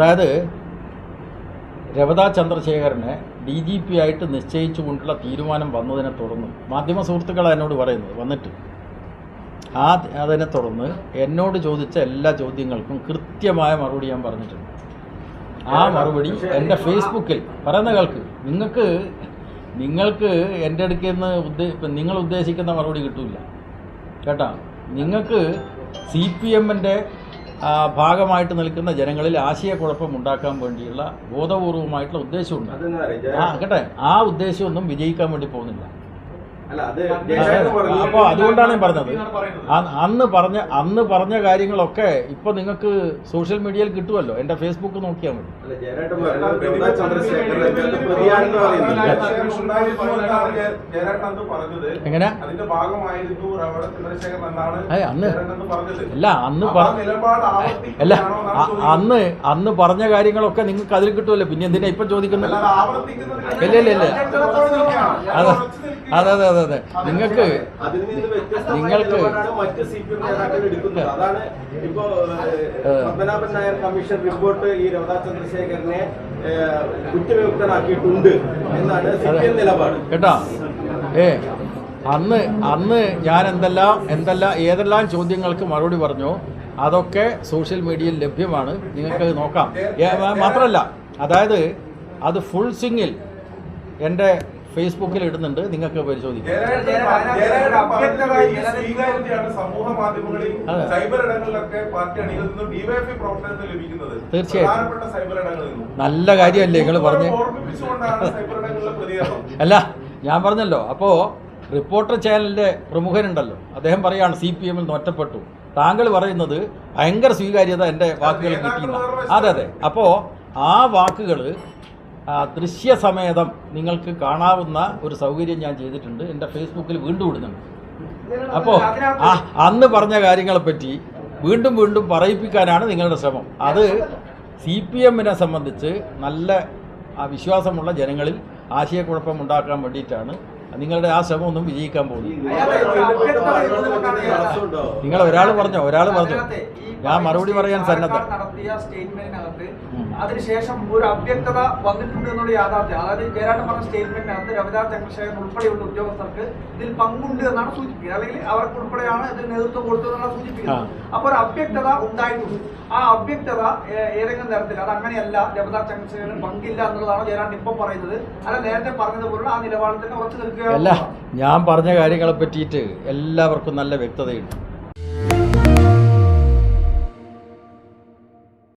അതായത് രവതാ ചന്ദ്രശേഖരനെ DGP ആയിട്ട് നിശ്ചയിച്ചുകൊണ്ടുള്ള തീരുമാനം വന്നതിനെ തുടർന്ന് മാധ്യമ സുഹൃത്തുക്കളാണ് എന്നോട് പറയുന്നത് വന്നിട്ട് അതിനെ തുടർന്ന് എന്നോട് ചോദിച്ച എല്ലാ ചോദ്യങ്ങൾക്കും കൃത്യമായ മറുപടി ഞാൻ പറഞ്ഞിട്ടുണ്ട്. ആ മറുപടി എൻ്റെ ഫേസ്ബുക്കിൽ പറയുന്ന കേൾക്ക്. നിങ്ങൾക്ക് എൻ്റെ അടുക്കൽ നിന്ന് നിങ്ങൾ ഉദ്ദേശിക്കുന്ന മറുപടി കിട്ടില്ല കേട്ടോ. നിങ്ങൾക്ക് CPM-ൻ്റെ ഭാഗമായിട്ട് നിൽക്കുന്ന ജനങ്ങളിൽ ആശയക്കുഴപ്പം ഉണ്ടാക്കാൻ വേണ്ടിയുള്ള ബോധപൂർവമായിട്ടുള്ള ഉദ്ദേശമുണ്ട്. കേട്ടെ, ആ ഉദ്ദേശമൊന്നും വിജയിക്കാൻ വേണ്ടി പോകുന്നില്ല. അപ്പോൾ അതുകൊണ്ടാണ് ഞാൻ പറഞ്ഞത്. അന്ന് പറഞ്ഞ കാര്യങ്ങളൊക്കെ ഇപ്പൊ നിങ്ങൾക്ക് സോഷ്യൽ മീഡിയയിൽ കിട്ടുമല്ലോ. എൻ്റെ ഫേസ്ബുക്ക് നോക്കിയാൽ മതി. എങ്ങനെ അന്ന് പറഞ്ഞ കാര്യങ്ങളൊക്കെ നിങ്ങൾക്ക് അതിൽ കിട്ടുമല്ലോ. പിന്നെ എന്തിനാ ഇപ്പൊ ചോദിക്കുന്നത്? ഇല്ല അതെ നിങ്ങൾക്ക് പത്മനാഭൻ നായർ കമ്മീഷൻ റിപ്പോർട്ട് ഈ രവതാ ചന്ദ്രശേഖരനെ കുറ്റവിമുക്തനാക്കിയിട്ടുണ്ട് എന്നാണ് CPM നിലപാട് കേട്ടോ. അന്ന് ഞാൻ ഏതെല്ലാം ചോദ്യങ്ങൾക്ക് മറുപടി പറഞ്ഞോ അതൊക്കെ സോഷ്യൽ മീഡിയയിൽ ലഭ്യമാണ്. നിങ്ങൾക്ക് നോക്കാം. മാത്രമല്ല, അതായത് അത് ഫുൾ സ്വിങ്ങിൽ എൻ്റെ ഫേസ്ബുക്കിൽ ഇടുന്നുണ്ട്. നിങ്ങൾക്ക് പരിശോധിക്കാം. തീർച്ചയായിട്ടും നല്ല കാര്യമല്ലേ നിങ്ങൾ പറഞ്ഞ്. അല്ല, ഞാൻ പറഞ്ഞല്ലോ. അപ്പോൾ റിപ്പോർട്ടർ ചാനലിൻ്റെ പ്രമുഖനുണ്ടല്ലോ, അദ്ദേഹം പറയാണ് CPM-ൽ നിന്ന് ഒറ്റപ്പെട്ടു. താങ്കൾ പറയുന്നത് ഭയങ്കര സ്വീകാര്യത എൻ്റെ വാക്കുകൾ കിട്ടിയെന്ന. അതെ. അപ്പോൾ ആ വാക്കുകൾ ദൃശ്യസമേതം നിങ്ങൾക്ക് കാണാവുന്ന ഒരു സൗകര്യം ഞാൻ ചെയ്തിട്ടുണ്ട്. എൻ്റെ ഫേസ്ബുക്കിൽ വീണ്ടും ഇടുന്നുണ്ട്. അപ്പോൾ അന്ന് പറഞ്ഞ കാര്യങ്ങളെപ്പറ്റി വീണ്ടും പറയിപ്പിക്കാനാണ് നിങ്ങളുടെ ശ്രമം. അത് CPM-നെ സംബന്ധിച്ച് നല്ല വിശ്വാസമുള്ള ജനങ്ങളിൽ ആശയക്കുഴപ്പം ഉണ്ടാക്കാൻ വേണ്ടിയിട്ടാണ്. നിങ്ങളുടെ ആ ശ്രമം ഒന്നും വിജയിക്കാൻ പോകുന്നു. നിങ്ങൾ ഒരാൾ പറഞ്ഞു ഞാൻ മറുപടി പറയാൻ സന്നദ്ധ. നടത്തിയ സ്റ്റേറ്റ്മെന്റിനകത്ത് അതിനുശേഷം ഒരു അവ്യക്തത വന്നിട്ടുണ്ട് എന്നുള്ള യാഥാർത്ഥ്യം. അതായത് ജയരാജൻ പറഞ്ഞ സ്റ്റേറ്റ്മെന്റിനകത്ത് രവതാ ചന്ദ്രശേഖരൻ ഉൾപ്പെടെയുള്ള ഉദ്യോഗസ്ഥർക്ക് ഇതിൽ പങ്കുണ്ട് എന്നാണ് സൂചിപ്പിക്കുന്നത്. അല്ലെങ്കിൽ അവർക്ക് ഉൾപ്പെടെയാണ് ഇതിൽ നേതൃത്വം കൊടുത്തതെന്നാണ് സൂചിപ്പിക്കുന്നത്. അപ്പോൾ ഒരു അവ്യക്തത ഉണ്ടായിട്ടുണ്ട്. ആ അവ്യക്തത ഏതെങ്കിലും തരത്തിൽ അത് അങ്ങനെയല്ല, രവതാ ചന്ദ്രശേഖരൻ പങ്കില്ല എന്നുള്ളതാണ് ജയരാജൻ ഇപ്പം പറയുന്നത്. അല്ല, നേരത്തെ പറഞ്ഞതുപോലുള്ള ആ നിലപാടിൽ തന്നെ ഉറച്ചു നിൽക്കുക. ഞാൻ പറഞ്ഞ കാര്യങ്ങളെ പറ്റിയിട്ട് എല്ലാവർക്കും നല്ല വ്യക്തതയുണ്ട്.